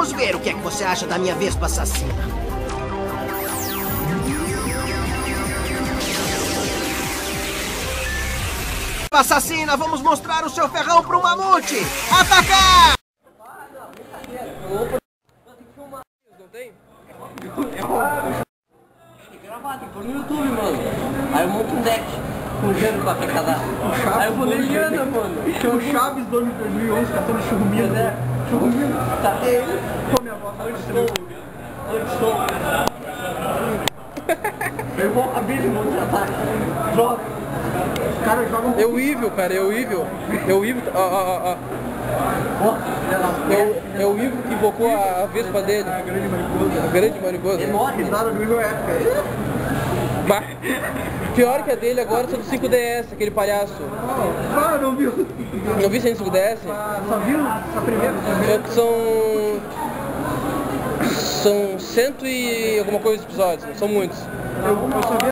Vamos ver o que é que você acha da minha Vespa assassina. Assassina, vamos mostrar o seu ferrão pro mamute! Atacar! Não tem? Gravado, por no YouTube, mano. Aí eu monto um deck com gelo pra arrecadar. Aí eu vou legenda, mano. Tem o Chaves do ano 2011 catando churrumia, né? Churrumia. Tá ele. Pô, minha avó, Antes sou. Eu vou abrir o monte de ataque. Droga. Os caras jogam... É o Evil, cara, é o Evil. É o Evil, ó. É o Evil que invocou a Vespa dele. A grande mariposa. A grande mariposa. Enorme. Risada do nível épica. Bah. Pior que a dele agora são do 5DS, aquele palhaço. Ah, não viu? Não vi sem 5DS? Só viu a primeira? São 100 e alguma coisa de episódios, são muitos. Eu só vi